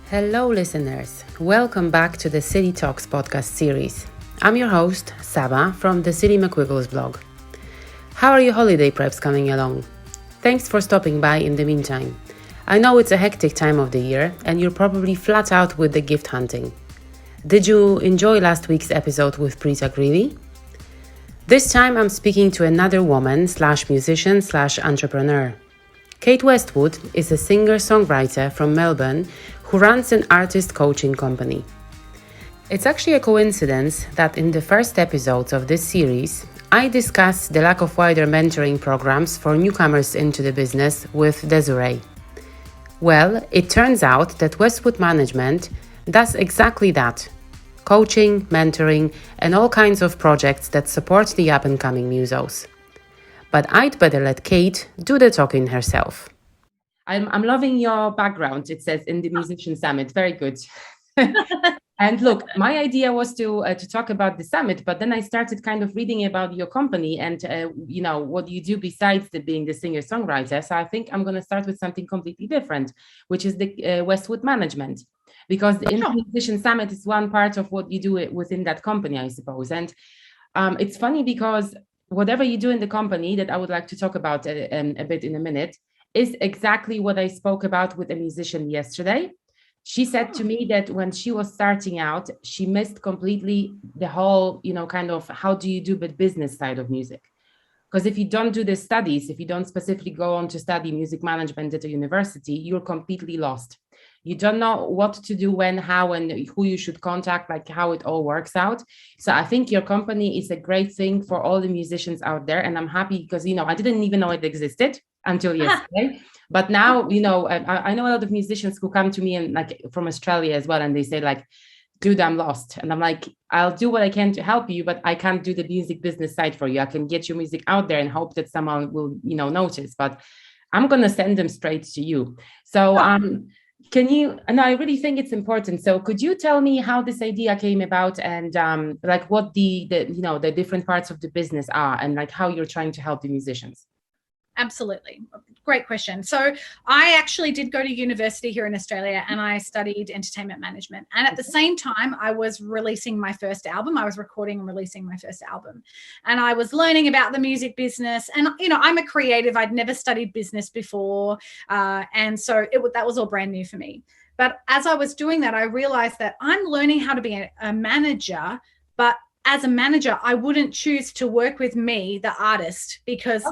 Hello, listeners. Welcome back to the City Talks podcast series. I'm your host, Saba, from the City McWiggles blog. How are your holiday preps coming along? Thanks for stopping by in the meantime. I know it's a hectic time of the year, and you're probably flat out with the gift hunting. Did you enjoy last week's episode with Prita Greeley? This time I'm speaking to another woman / musician / entrepreneur. Kate Westwood is a singer-songwriter from Melbourne who runs an artist coaching company. It's actually a coincidence that in the first episodes of this series, I discuss the lack of wider mentoring programs for newcomers into the business with Desiree. Well, it turns out that Westwood Management does exactly that. Coaching, mentoring, and all kinds of projects that support the up-and-coming musos. But I'd better let Kate do the talking herself. I'm loving your background. It says in the Musician Summit. Very good. And look, my idea was to talk about the summit, but then I started kind of reading about your company and what you do besides being the singer-songwriter. So I think I'm going to start with something completely different, which is the Westwood Management, because the Musician Summit is one part of what you do within that company, I suppose. And it's funny because whatever you do in the company that I would like to talk about a bit in a minute is exactly what I spoke about with a musician yesterday. She said to me that when she was starting out, she missed completely the whole, kind of how do you do the business side of music? Because if you don't do the studies, if you don't specifically go on to study music management at a university, you're completely lost. You don't know what to do, when, how, and who you should contact, like how it all works out. So I think your company is a great thing for all the musicians out there. And I'm happy because, I didn't even know it existed until yesterday. But now, I know a lot of musicians who come to me and like from Australia as well. And they say like, dude, I'm lost. And I'm like, I'll do what I can to help you, but I can't do the music business side for you. I can get your music out there and hope that someone will, notice, but I'm going to send them straight to you. So, can you, and I really think it's important. So could you tell me how this idea came about and like what the different parts of the business are and like how you're trying to help the musicians? Absolutely. Great question. So I actually did go to university here in Australia and I studied entertainment management. And at the same time, I was releasing my first album. I was recording and releasing my first album. And I was learning about the music business. And, I'm a creative. I'd never studied business before. And so that was all brand new for me. But as I was doing that, I realized that I'm learning how to be a manager, but as a manager, I wouldn't choose to work with me, the artist, because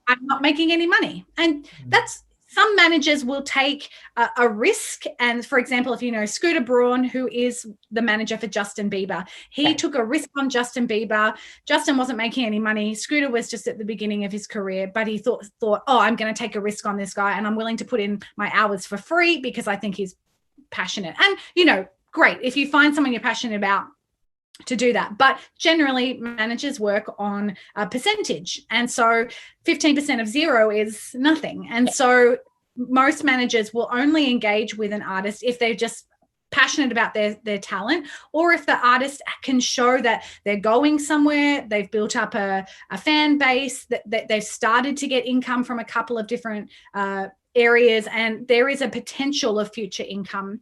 I'm not making any money. And that's, some managers will take a risk. And for example, if you know Scooter Braun, who is the manager for Justin Bieber, he took a risk on Justin Bieber. Justin wasn't making any money. Scooter was just at the beginning of his career, but he thought, oh, I'm going to take a risk on this guy and I'm willing to put in my hours for free because I think he's passionate. And, great. If you find someone you're passionate about, to do that. But generally managers work on a percentage. And so 15% of zero is nothing. And so most managers will only engage with an artist if they're just passionate about their talent, or if the artist can show that they're going somewhere, they've built up a fan base, that they've started to get income from a couple of different areas, and there is a potential of future income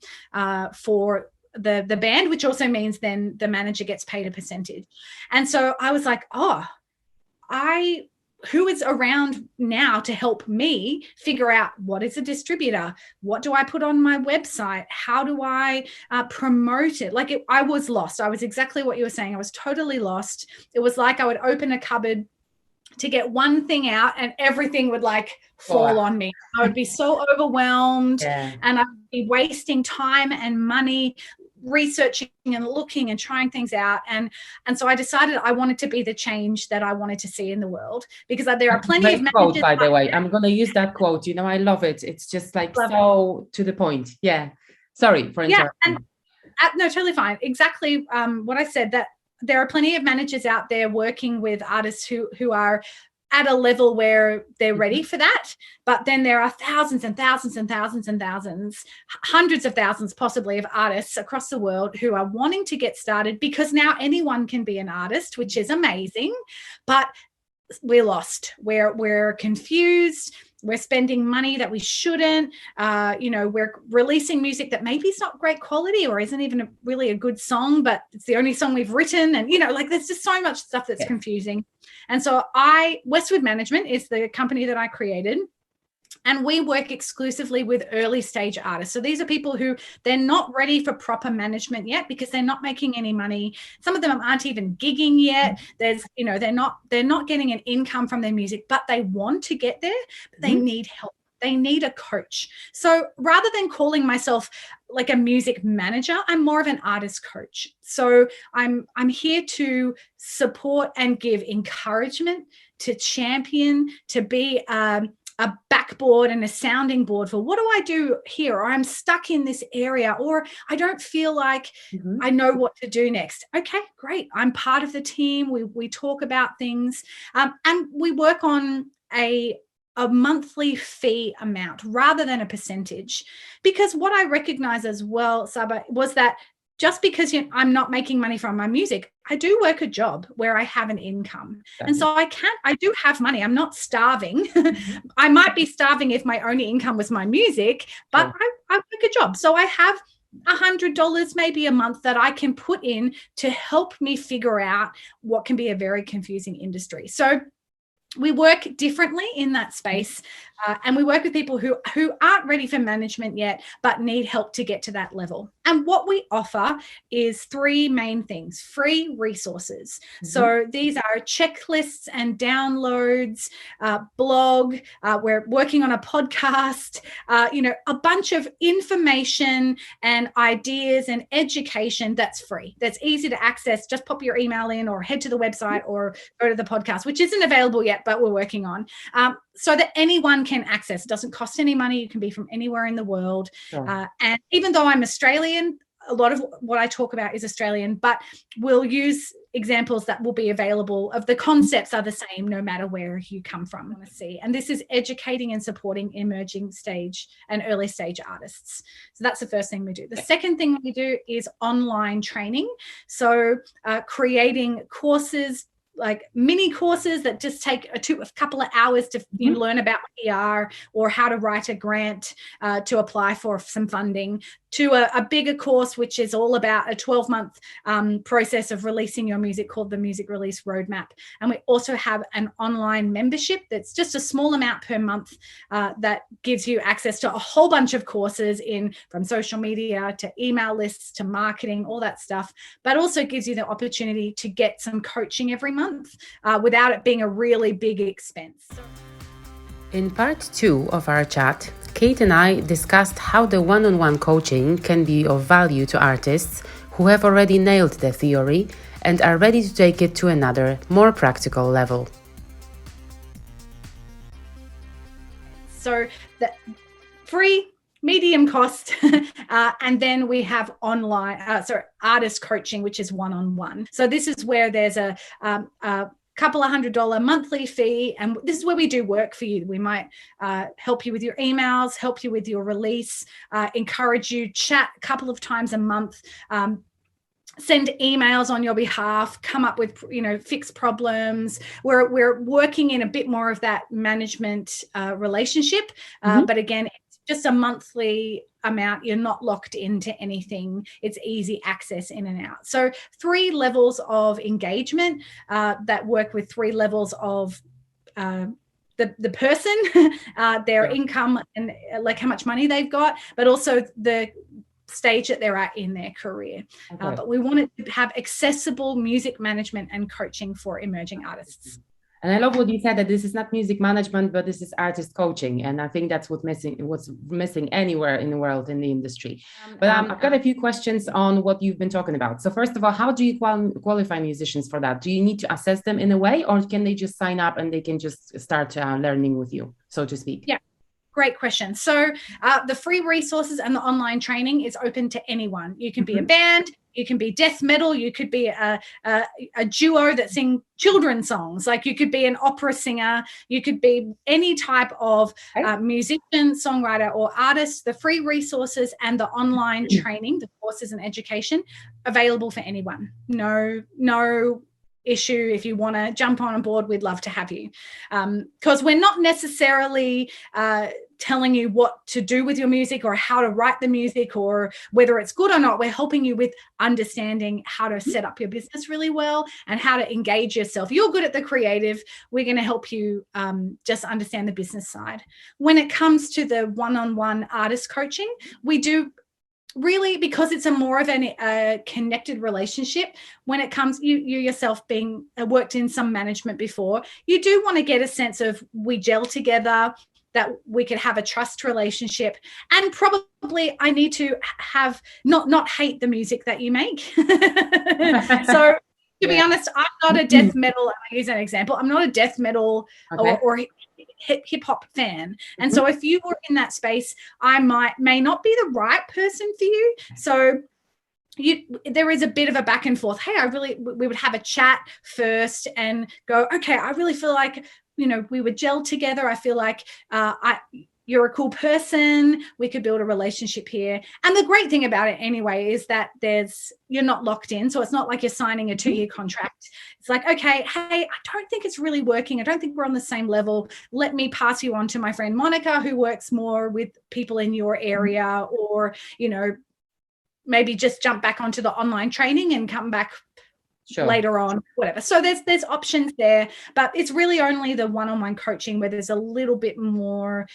for the band, which also means then the manager gets paid a percentage. And so I was like, who is around now to help me figure out what is a distributor? What do I put on my website? How do I promote it? I was lost. I was exactly what you were saying. I was totally lost. It was like I would open a cupboard to get one thing out and everything would fall on me. I would be so overwhelmed and I'd be wasting time and money researching and looking and trying things out. And so I decided I wanted to be the change that I wanted to see in the world, because there are plenty of managers. Quote, by the way, I'm going to use that quote. I love it. It's just so to the point. Yeah. Sorry for interrupting. No, totally fine. Exactly what I said, that there are plenty of managers out there working with artists who are at a level where they're ready for that. But then there are thousands and thousands and thousands and thousands, hundreds of thousands possibly of artists across the world who are wanting to get started, because now anyone can be an artist, which is amazing. But we're lost. We're confused. we're spending money that we shouldn't. We're releasing music that maybe is not great quality or isn't even really a good song, but it's the only song we've written. And, there's just so much stuff that's confusing. And so Westwood Management is the company that I created. And we work exclusively with early stage artists. So these are people who they're not ready for proper management yet because they're not making any money. Some of them aren't even gigging yet. They're not getting an income from their music, but they want to get there, but they need help. They need a coach. So rather than calling myself like a music manager, I'm more of an artist coach. So I'm here to support and give encouragement, to champion, to be a backboard and a sounding board for what do I do here, or I'm stuck in this area, or I don't feel like I know what to do next. Okay, great. I'm part of the team. We talk about things, and we work on a monthly fee amount rather than a percentage, because what I recognize as well, Saba, was that just because I'm not making money from my music, I do work a job where I have an income. And so I do have money. I'm not starving. I might be starving if my only income was my music, but I work a job. So I have $100 maybe a month that I can put in to help me figure out what can be a very confusing industry. So we work differently in that space, and we work with people who aren't ready for management yet, but need help to get to that level. And what we offer is three main things: free resources. So these are checklists and downloads, blog. We're working on a podcast, a bunch of information and ideas and education that's free, that's easy to access. Just pop your email in or head to the website or go to the podcast, which isn't available yet, but we're working on, so that anyone can access. It doesn't cost any money. You can be from anywhere in the world. And even though I'm Australian, a lot of what I talk about is Australian, but we'll use examples that will be available of the concepts are the same no matter where you come from. And this is educating and supporting emerging stage and early stage artists. So that's the first thing we do. The second thing we do is online training. So creating courses, like mini courses that just take a couple of hours to learn about PR or how to write a grant to apply for some funding, to a bigger course, which is all about a 12-month process of releasing your music called the Music Release Roadmap. And we also have an online membership that's just a small amount per month that gives you access to a whole bunch of courses from social media to email lists to marketing, all that stuff, but also gives you the opportunity to get some coaching every month without it being a really big expense. In part 2 of our chat, Kate and I discussed how the one-on-one coaching can be of value to artists who have already nailed the theory and are ready to take it to another, more practical level. So the free, medium cost, and then we have online, artist coaching, which is one-on-one. So this is where there's a couple of $100 monthly fee, and this is where we do work for you. We might help you with your emails, help you with your release, encourage you, chat a couple of times a month, send emails on your behalf, come up with fix problems. We're working in a bit more of that management relationship, but again, it's just a monthly amount. You're not locked into anything. It's easy access in and out. So 3 levels of engagement that work with 3 levels of the person, their income and like how much money they've got, but also the stage that they're at in their career. But we wanted to have accessible music management and coaching for emerging artists. And I love what you said, that this is not music management, but this is artist coaching. And I think that's what's missing anywhere in the world in the industry. But I've got a few questions on what you've been talking about. So first of all, how do you qualify musicians for that? Do you need to assess them in a way, or can they just sign up and they can just start learning with you, so to speak? Yeah. Great question. So the free resources and the online training is open to anyone. You can be a band, you can be death metal, you could be a duo that sing children's songs, like you could be an opera singer, you could be any type of musician, songwriter, or artist. The free resources and the online training, the courses and education, available for anyone. No issue, if you want to jump on board, we'd love to have you. Because we're not necessarily telling you what to do with your music or how to write the music or whether it's good or not. We're helping you with understanding how to set up your business really well and how to engage yourself. You're good at the creative. We're going to help you just understand the business side. When it comes to the one-on-one artist coaching, we do really, because it's a more of a connected relationship. When it comes, you yourself being worked in some management before, you do want to get a sense of we gel together, that we could have a trust relationship, and probably I need to have not hate the music that you make. So to be honest, I'm not a death metal, I use an example, I'm not a death metal or hip hop fan. And so if you were in that space, I may not be the right person for you. So there is a bit of a back and forth. Hey, we would have a chat first and go, okay, I really feel like, we would gel together. I feel like you're a cool person. We could build a relationship here. And the great thing about it anyway is that you're not locked in. So it's not like you're signing a 2-year contract. It's like, okay, hey, I don't think it's really working. I don't think we're on the same level. Let me pass you on to my friend Monica, who works more with people in your area, or, maybe just jump back onto the online training and come back later on, whatever. So there's options there, but it's really only the one-on-one coaching where there's a little bit more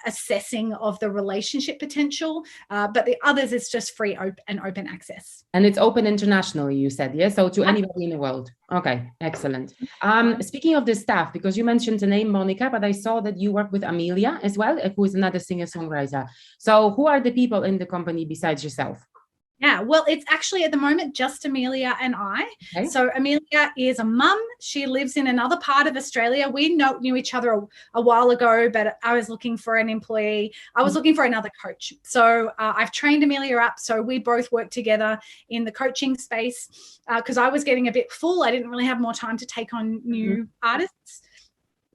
assessing of the relationship potential, but the others is just free and open access. And it's open internationally, you said, yeah? So to anybody in the world. Okay, excellent. Speaking of the staff, because you mentioned the name Monica, but I saw that you work with Amelia as well, who is another singer-songwriter. So who are the people in the company besides yourself? Yeah, well, it's actually at the moment just Amelia and I. Okay. So Amelia is a mum. She lives in another part of Australia. We knew each other a while ago, but I was looking for an employee. I was looking for another coach. So I've trained Amelia up. So we both work together in the coaching space because I was getting a bit full. I didn't really have more time to take on new artists.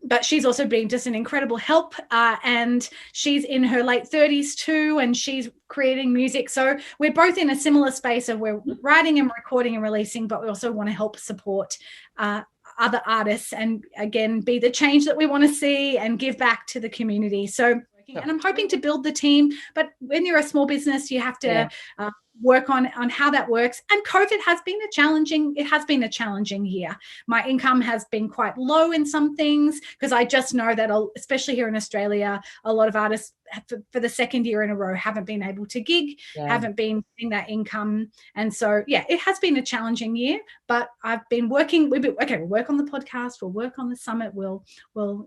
But she's also been just an incredible help, and she's in her late 30s too, and she's creating music. So we're both in a similar space of we're writing and recording and releasing, but we also want to help support other artists and, again, be the change that we want to see and give back to the community. So, and I'm hoping to build the team, but when you're a small business, you have to work on how that works. And COVID has been a challenging year. My income has been quite low in some things because I just know that, especially here in Australia, a lot of artists for the second year in a row haven't been able to gig, haven't been getting that income. And so, it has been a challenging year, but I've been working. We'll work on the podcast, we'll work on the summit, we'll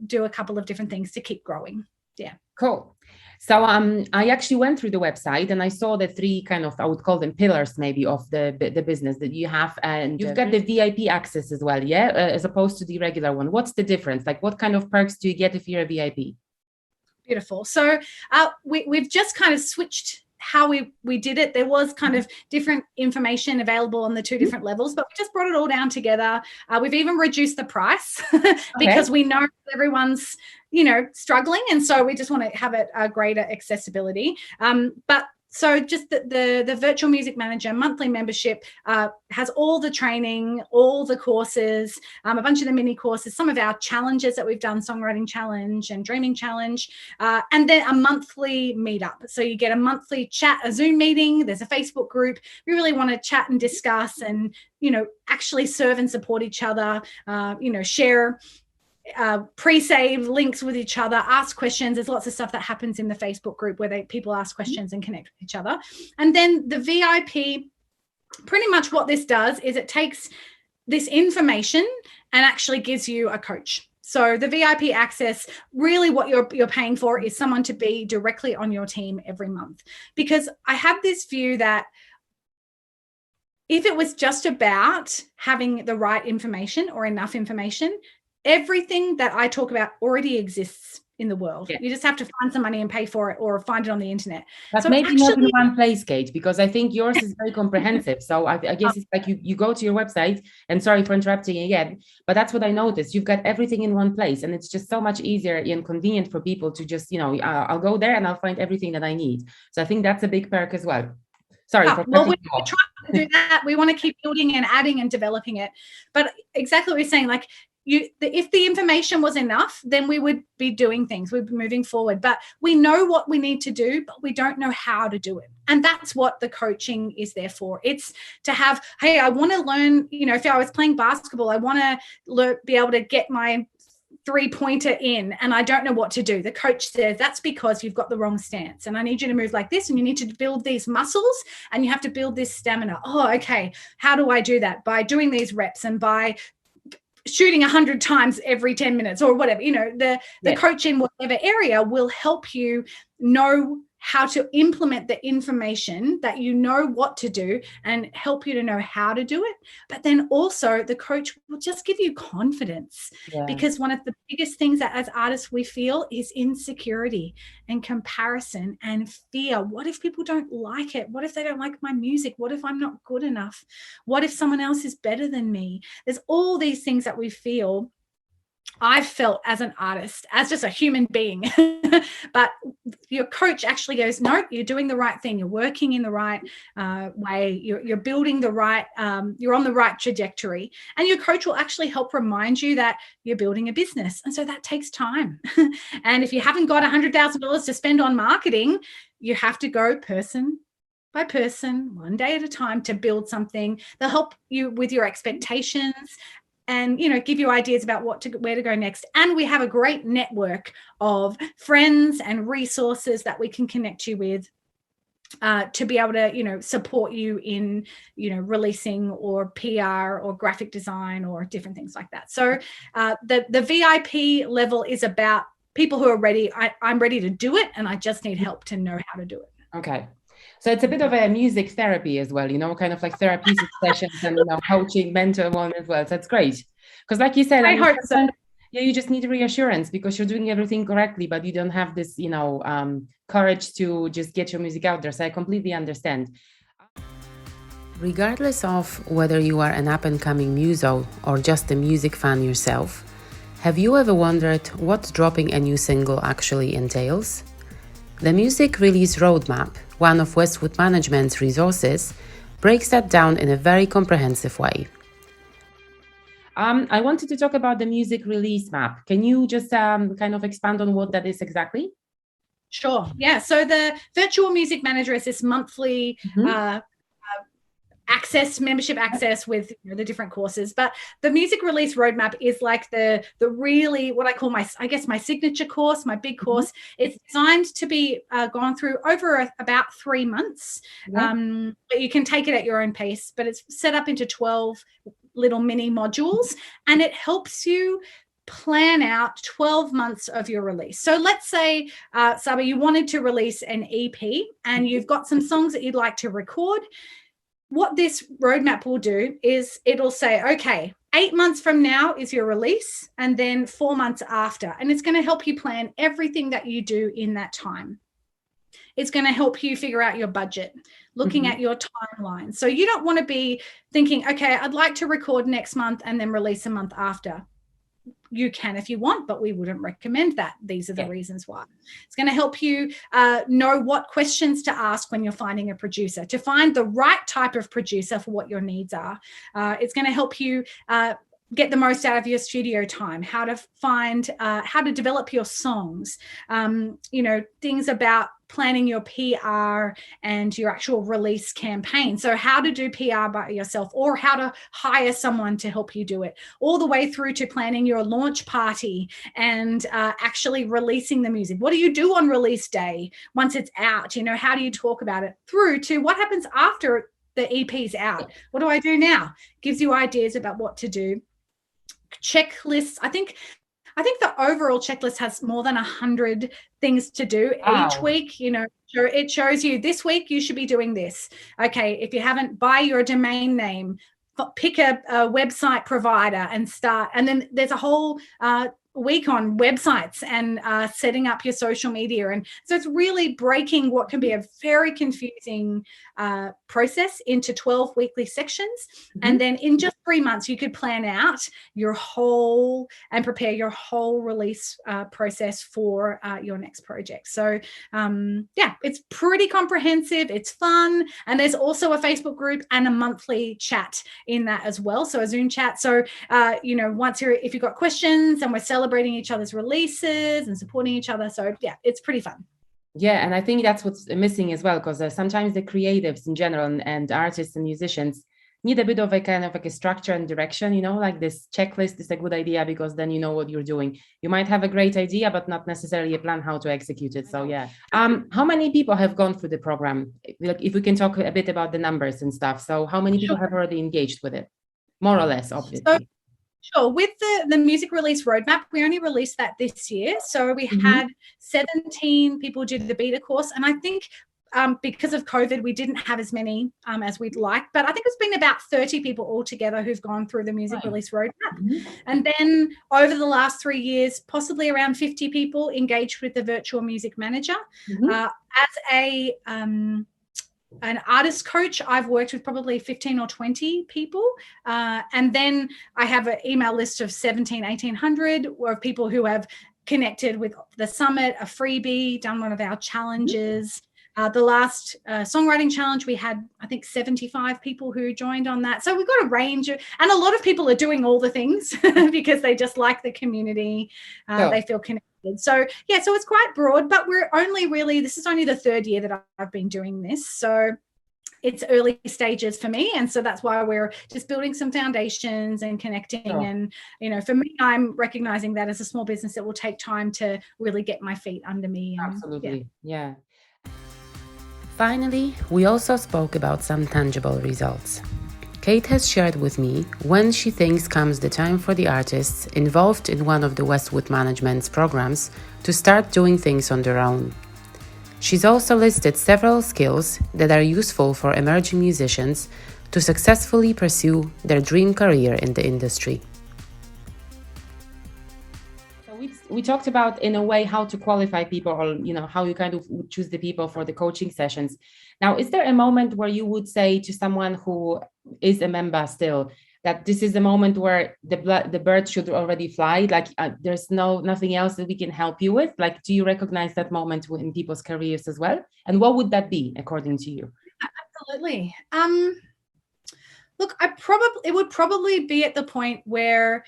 do a couple of different things to keep growing. Yeah. Cool. So I actually went through the website and I saw the 3 kind of, I would call them pillars maybe of the business that you have, and you've got the VIP access as well, as opposed to the regular one. What's the difference? Like, what kind of perks do you get if you're a VIP? Beautiful. So we've just kind of switched how we did it. There was kind of different information available on the 2 different levels, but we just brought it all down together. We've even reduced the price because we know everyone's struggling, and so we just want to have a greater accessibility. But so just the virtual music manager monthly membership has all the training, all the courses, a bunch of the mini courses, some of our challenges that we've done, songwriting challenge and dreaming challenge, and then a monthly meetup. So you get a monthly chat, a Zoom meeting. There's a Facebook group. We really want to chat and discuss and, actually serve and support each other, share pre-save links with each other, ask questions. There's lots of stuff that happens in the Facebook group where people ask questions and connect with each other. And then the VIP, pretty much what this does is it takes this information and actually gives you a coach. So the VIP access, really what you're paying for is someone to be directly on your team every month. Because I have this view that if it was just about having the right information or enough information, everything that I talk about already exists in the world. You just have to find some money and pay for it, or find it on the internet. But so maybe not in one place, Kate, because I think yours is very comprehensive. So I guess it's like you go to your website, and sorry for interrupting again, but that's what I noticed. You've got everything in one place, and it's just so much easier and convenient for people to just, I'll go there and I'll find everything that I need. So I think that's a big perk as well. Sorry Oh, for well, cutting we're you off. trying to do that. We want to keep building and adding and developing it. But exactly what you're saying, like if the information was enough, then we would be doing things. We'd be moving forward. But we know what we need to do, but we don't know how to do it. And that's what the coaching is there for. It's to have, hey, I want to learn, if I was playing basketball, I want to be able to get my three-pointer in and I don't know what to do. The coach says that's because you've got the wrong stance and I need you to move like this and you need to build these muscles and you have to build this stamina. Oh, okay. How do I do that? By doing these reps and by shooting 100 times every 10 minutes or whatever. The coach in whatever area will help you know how to implement the information, that you know what to do, and help you to know how to do it. But then also the coach will just give you confidence, because one of the biggest things that as artists we feel is insecurity and comparison and fear. What if people don't like it? What if they don't like my music? What if I'm not good enough? What if someone else is better than me? There's all these things that we feel. I've felt as an artist, as just a human being, but your coach actually goes, no, you're doing the right thing. You're working in the right way. You're building the right, you're on the right trajectory. And your coach will actually help remind you that you're building a business. And so that takes time. And if you haven't got $100,000 to spend on marketing, you have to go person by person, one day at a time, to build something. They'll help you with your expectations and, give you ideas about where to go next. And we have a great network of friends and resources that we can connect you with to be able to, support you in, releasing or PR or graphic design or different things like that. So the VIP level is about people who are ready. I'm ready to do it, and I just need help to know how to do it. Okay. So it's a bit of a music therapy as well, kind of like therapeutic sessions and, coaching, mentor one as well. So that's great. Because like you said, I hope so. Yeah, you just need reassurance because you're doing everything correctly, but you don't have this, courage to just get your music out there. So I completely understand. Regardless of whether you are an up-and-coming muso or just a music fan yourself, have you ever wondered what dropping a new single actually entails? The Music Release Roadmap, one of Westwood Management's resources, breaks that down in a very comprehensive way. I wanted to talk about the Music Release Map. Can you just kind of expand on what that is exactly? Sure. Yeah. So the Virtual Music Manager is this monthly membership access with the different courses. But the Music Release Roadmap is like the really what I call my signature course, my big course. It's designed to be gone through over about 3 months. But you can take it at your own pace, but it's set up into 12 little mini modules, and it helps you plan out 12 months of your release. So let's say, Saba, you wanted to release an EP and you've got some songs that you'd like to record. What this roadmap will do is it'll say, okay, 8 months from now is your release, and then 4 months after. And it's going to help you plan everything that you do in that time. It's going to help you figure out your budget, looking at your timeline. So you don't want to be thinking, okay, I'd like to record next month and then release a month after. You can if you want, but we wouldn't recommend that. These are the reasons why. It's going to help you know what questions to ask when you're finding a producer, to find the right type of producer for what your needs are. It's going to help you get the most out of your studio time, how to find, how to develop your songs, things about planning your PR and your actual release campaign. So how to do PR by yourself or how to hire someone to help you do it, all the way through to planning your launch party and actually releasing the music. What do you do on release day once it's out? How do you talk about it, through to what happens after the EP's out? What do I do now? Gives you ideas about what to do. Checklists. I think the overall checklist has more than 100 things to do each week. It shows you this week you should be doing this. Okay, if you haven't, buy your domain name, pick a website provider and start. And then there's a whole week on websites and setting up your social media. And so it's really breaking what can be a very confusing process into 12 weekly sections. And then in just 3 months, you could plan out your whole and prepare your whole release process for your next project. So it's pretty comprehensive. It's fun. And there's also a Facebook group and a monthly chat in that as well. So a Zoom chat. So, if you've got questions, and we're celebrating each other's releases and supporting each other. So it's pretty fun. Yeah, and I think that's what's missing as well, because sometimes the creatives in general and artists and musicians need a bit of a kind of like a structure and direction, like this checklist is a good idea because then you know what you're doing. You might have a great idea, but not necessarily a plan how to execute it. So yeah. How many people have gone through the program? Like, if we can talk a bit about the numbers and stuff. So how many people have already engaged with it? More or less, obviously. Sure. With the music release roadmap, we only released that this year. So we had 17 people do the beta course. And I think because of COVID, we didn't have as many as we'd like. But I think it's been about 30 people altogether who've gone through the music release roadmap. And then over the last 3 years, possibly around 50 people engaged with the virtual music manager. As an artist coach, I've worked with probably 15 or 20 people. And then I have an email list of 1,800 of people who have connected with the summit, a freebie, done one of our challenges. The last songwriting challenge, we had, I think, 75 people who joined on that. So we've got a range and a lot of people are doing all the things because they just like the community. They feel connected. So it's quite broad, but this is only the third year that I've been doing this. So it's early stages for me. And so that's why we're just building some foundations and connecting. And, for me, I'm recognizing that as a small business, it will take time to really get my feet under me. Absolutely. Yeah. Finally, we also spoke about some tangible results. Kate has shared with me when she thinks comes the time for the artists involved in one of the Westwood Management's programs to start doing things on their own. She's also listed several skills that are useful for emerging musicians to successfully pursue their dream career in the industry. So we talked about, in a way, how to qualify people, or how you kind of choose the people for the coaching sessions. Now, is there a moment where you would say to someone who is a member still that this is the moment where the bird should already fly? Like, there's nothing else that we can help you with? Like, do you recognize that moment in people's careers as well? And what would that be, according to you? Absolutely. Look, it would probably be at the point where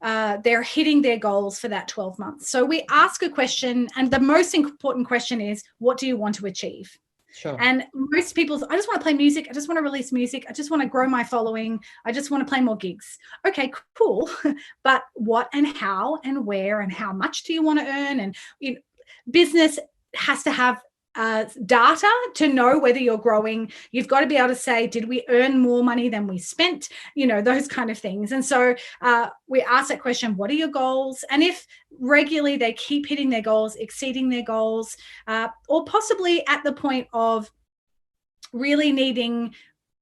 they're hitting their goals for that 12 months. So we ask a question, and the most important question is, what do you want to achieve? Sure. And most people, I just want to play music. I just want to release music. I just want to grow my following. I just want to play more gigs. Okay, cool. But what and how and where and how much do you want to earn? And business has to have data to know whether you're growing. You've got to be able to say, did we earn more money than we spent? Those kind of things. And so we ask that question, what are your goals? And if regularly they keep hitting their goals, exceeding their goals, or possibly at the point of really needing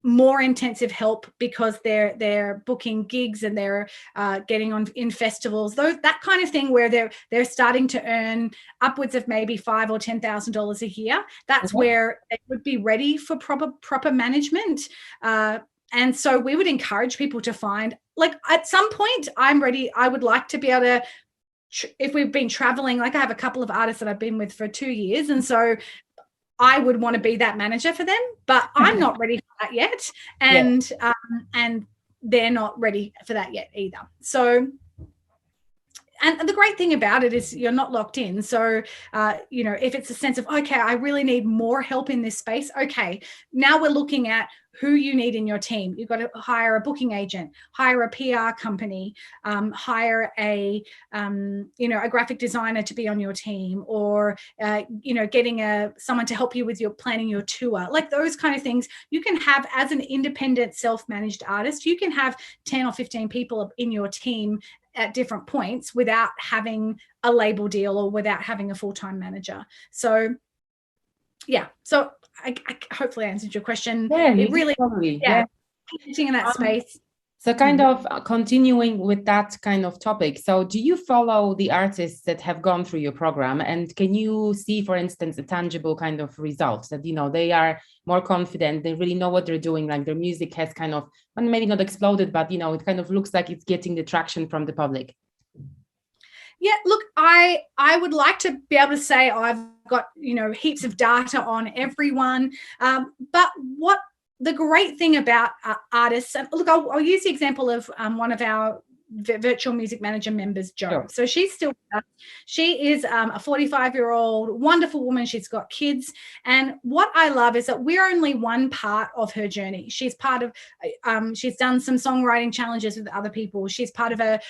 more intensive help because they're booking gigs and they're getting on in festivals, that kind of thing, where they're starting to earn upwards of maybe $5,000 or $10,000 a year. That's where they would be ready for proper management. And so we would encourage people to find, like, at some point, I'm ready. I would like to be able to, if we've been traveling, like I have a couple of artists that I've been with for 2 years, and so I would want to be that manager for them, but I'm not ready for that yet. And they're not ready for that yet either. So, and the great thing about it is you're not locked in. So, if it's a sense of, okay, I really need more help in this space. Okay, now we're looking at who you need in your team. You've got to hire a booking agent, hire a PR company, hire a graphic designer to be on your team, or, getting someone to help you with your planning your tour, like those kind of things. You can have, as an independent self-managed artist, you can have 10 or 15 people in your team at different points without having a label deal or without having a full-time manager. So, so I hopefully answered your question. Yeah, it really, totally. in that space. So kind of continuing with that kind of topic. So do you follow the artists that have gone through your program, and can you see, for instance, a tangible kind of results that, they are more confident, they really know what they're doing, like their music has kind of, well, maybe not exploded, but, it kind of looks like it's getting the traction from the public? Yeah, look, I would like to be able to say I've got, heaps of data on everyone. But what the great thing about artists, and look, I'll use the example of one of our virtual music manager members, Jo. Sure. So she's still with us. She is a 45-year-old wonderful woman. She's got kids. And what I love is that we're only one part of her journey. She's part of, she's done some songwriting challenges with other people. She's part of a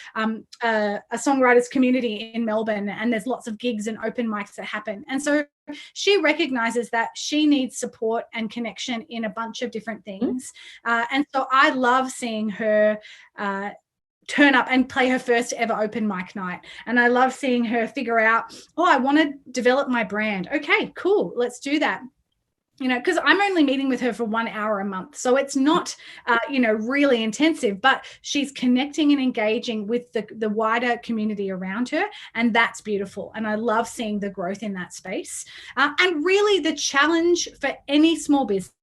songwriters community in Melbourne, and there's lots of gigs and open mics that happen. And so she recognizes that she needs support and connection in a bunch of different things. And so I love seeing her turn up and play her first ever open mic night. And I love seeing her figure out, I want to develop my brand. Okay, cool. Let's do that. Because I'm only meeting with her for 1 hour a month. So it's not, really intensive, but she's connecting and engaging with the wider community around her. And that's beautiful. And I love seeing the growth in that space. And really the challenge for any small business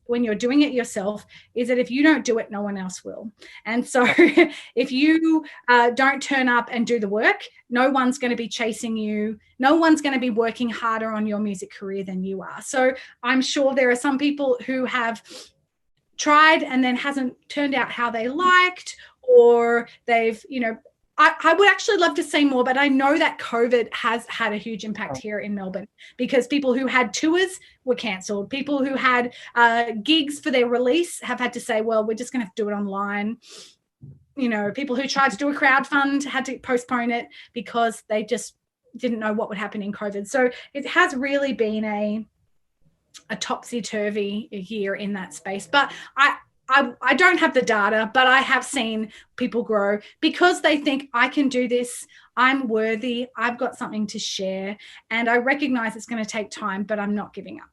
when you're doing it yourself is that if you don't do it, no one else will. And so if you don't turn up and do the work, no one's going to be chasing you. No one's going to be working harder on your music career than you are. So I'm sure there are some people who have tried and then hasn't turned out how they liked, or they've, I would actually love to say more, but I know that COVID has had a huge impact here in Melbourne, because people who had tours were cancelled. People who had gigs for their release have had to say, well, we're just going to have to do it online. People who tried to do a crowdfund had to postpone it because they just didn't know what would happen in COVID. So it has really been a topsy-turvy year in that space. But I don't have the data, but I have seen people grow because they think, I can do this, I'm worthy, I've got something to share, and I recognize it's going to take time, but I'm not giving up.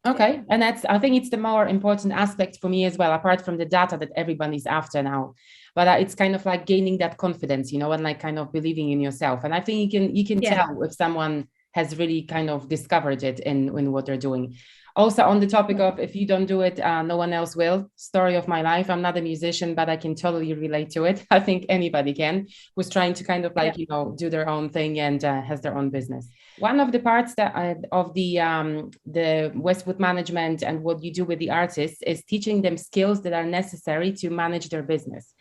Okay. And I think it's the more important aspect for me as well, apart from the data that everybody's after now. But it's kind of like gaining that confidence, and like kind of believing in yourself. And I think you can tell if someone has really kind of discovered it in what they're doing. Also, on the topic of if you don't do it, no one else will. Story of my life. I'm not a musician, but I can totally relate to it. I think anybody can, who's trying to kind of like, do their own thing and has their own business. One of the parts that of the Westwood Management and what you do with the artists is teaching them skills that are necessary to manage their business.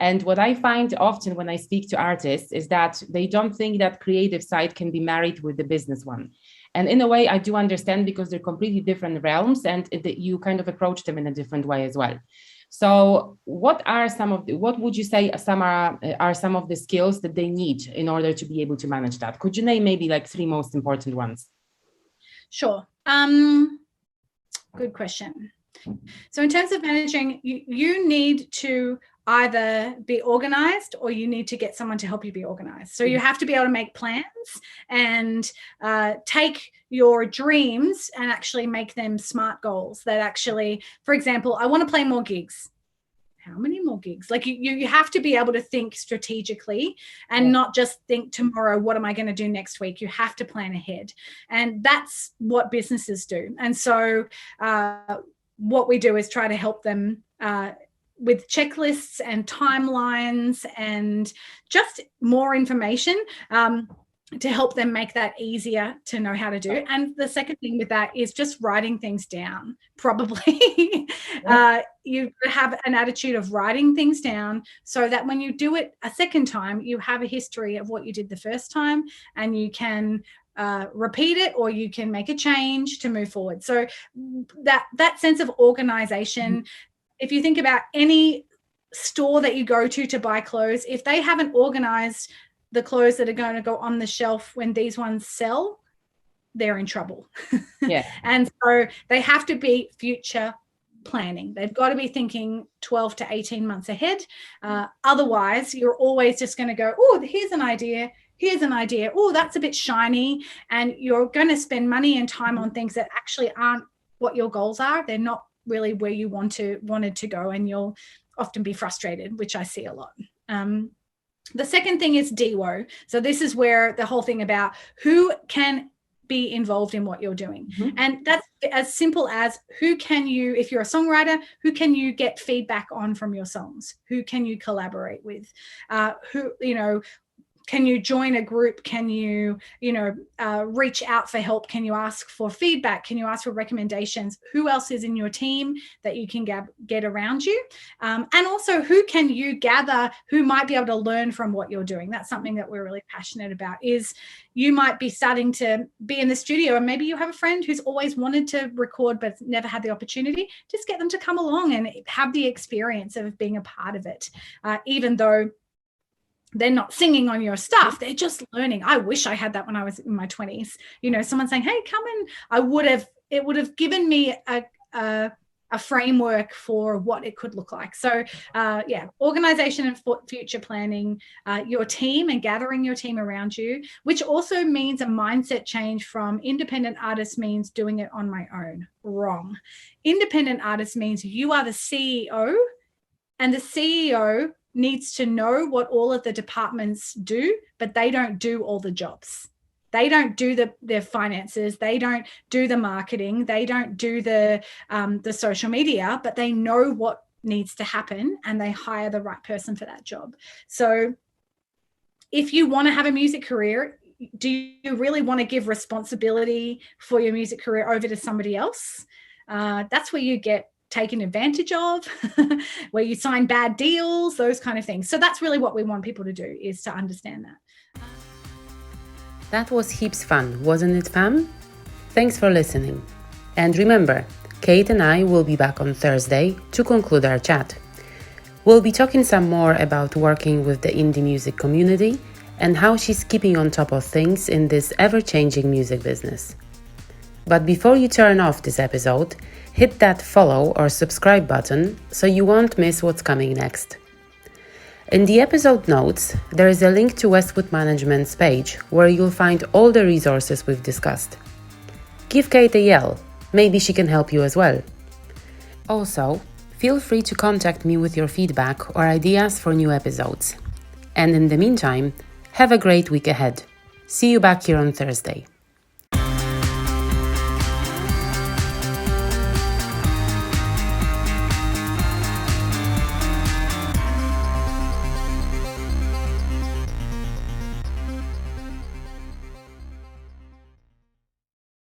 And what I find often when I speak to artists is that they don't think that creative side can be married with the business one. And in a way, I do understand, because they're completely different realms, and you kind of approach them in a different way as well. So what would you say are some of the skills that they need in order to be able to manage that? Could you name maybe like 3 most important ones? Sure. Good question. So in terms of managing, you need to either be organized, or you need to get someone to help you be organized. So you have to be able to make plans and take your dreams and actually make them smart goals that actually, for example, I want to play more gigs. How many more gigs? Like you have to be able to think strategically and not just think tomorrow, what am I going to do next week? You have to plan ahead. And that's what businesses do. And so what we do is try to help them with checklists and timelines and just more information to help them make that easier to know how to do. And the second thing with that is just writing things down. Probably you have an attitude of writing things down so that when you do it a second time, you have a history of what you did the first time, and you can repeat it, or you can make a change to move forward. So that sense of organization, if you think about any store that you go to buy clothes, if they haven't organized the clothes that are going to go on the shelf when these ones sell, they're in trouble. Yeah. And so they have to be future planning. They've got to be thinking 12 to 18 months ahead. Otherwise, you're always just going to go, oh, here's an idea. Oh, that's a bit shiny. And you're going to spend money and time on things that actually aren't what your goals are. They're not really where you wanted to go, and you'll often be frustrated, which I see a lot. The second thing is DWO. So this is where the whole thing about who can be involved in what you're doing. Mm-hmm. And that's as simple as who can you, if you're a songwriter, who can you get feedback on from your songs? Who can you collaborate with? Can you join a group? Can you, reach out for help? Can you ask for feedback? Can you ask for recommendations? Who else is in your team that you can get around you? And also, who can you gather who might be able to learn from what you're doing? That's something that we're really passionate about. Is you might be starting to be in the studio, and maybe you have a friend who's always wanted to record but never had the opportunity. Just get them to come along and have the experience of being a part of it, even though they're not singing on your stuff, they're just learning. I wish I had that when I was in my 20s. Someone saying, hey, come in. It would have given me a framework for what it could look like. So organization and future planning, your team and gathering your team around you, which also means a mindset change from independent artist means doing it on my own. Wrong. Independent artist means you are the CEO, and the CEO needs to know what all of the departments do, but they don't do all the jobs. They don't do their finances. They don't do the marketing. They don't do the social media, but they know what needs to happen, and they hire the right person for that job. So if you want to have a music career, do you really want to give responsibility for your music career over to somebody else? That's where you get taken advantage of, where you sign bad deals, those kind of things. So that's really what we want people to do, is to understand that. That was heaps fun, wasn't it, fam? Thanks for listening. And remember, Kate and I will be back on Thursday to conclude our chat. We'll be talking some more about working with the indie music community and how she's keeping on top of things in this ever-changing music business. But before you turn off this episode, hit that follow or subscribe button so you won't miss what's coming next. In the episode notes, there is a link to Westwood Management's page where you'll find all the resources we've discussed. Give Kate a yell, maybe she can help you as well. Also, feel free to contact me with your feedback or ideas for new episodes. And in the meantime, have a great week ahead. See you back here on Thursday.